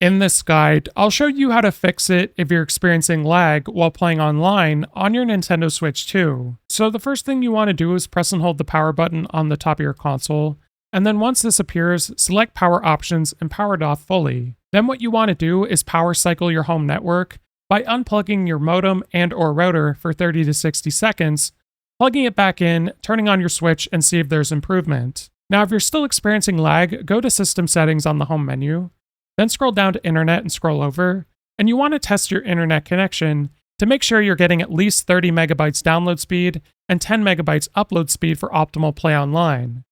In this guide, I'll show you how to fix it if you're experiencing lag while playing online on your Nintendo Switch 2. So the first thing you want to do is press and hold the power button on the top of your console, and then once this appears, select power options and power it off fully. Then what you want to do is power cycle your home network by unplugging your modem and or router for 30 to 60 seconds, plugging it back in, turning on your Switch, and see if there's improvement. Now if you're still experiencing lag, go to System Settings on the home menu, then scroll down to Internet and scroll over, and you want to test your internet connection to make sure you're getting at least 30 megabytes download speed and 10 megabytes upload speed for optimal play online.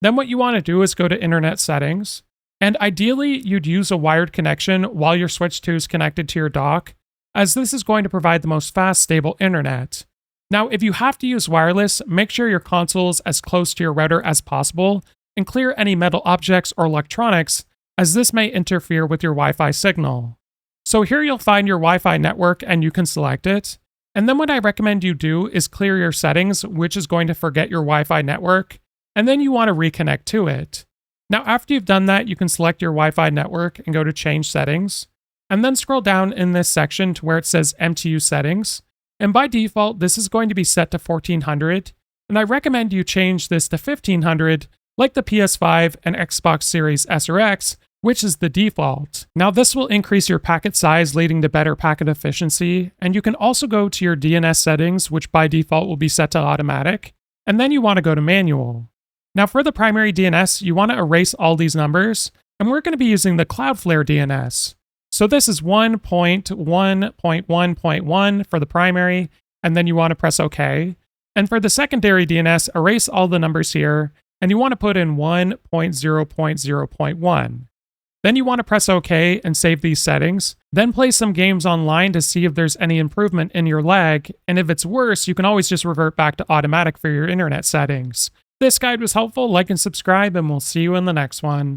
Then what you want to do is go to Internet Settings, and ideally you'd use a wired connection while your Switch 2 is connected to your dock, as this is going to provide the most fast, stable internet. Now, if you have to use wireless, make sure your console is as close to your router as possible, and clear any metal objects or electronics, as this may interfere with your Wi-Fi signal. So here you'll find your Wi-Fi network and you can select it. And then what I recommend you do is clear your settings, which is going to forget your Wi-Fi network, and then you want to reconnect to it. Now after you've done that, you can select your Wi-Fi network and go to Change Settings, and then scroll down in this section to where it says MTU Settings. And by default, this is going to be set to 1400, and I recommend you change this to 1500 like the PS5 and Xbox Series S or X, which is the default. Now this will increase your packet size, leading to better packet efficiency, and you can also go to your DNS settings, which by default will be set to automatic, and then you want to go to manual. Now for the primary DNS, you want to erase all these numbers, and we're going to be using the Cloudflare DNS. So this is 1.1.1.1 for the primary, and then you want to press OK. And for the secondary DNS, erase all the numbers here, and you want to put in 1.0.0.1. Then you want to press OK and save these settings, then play some games online to see if there's any improvement in your lag, and if it's worse, you can always just revert back to automatic for your internet settings. This guide was helpful, like and subscribe, and we'll see you in the next one.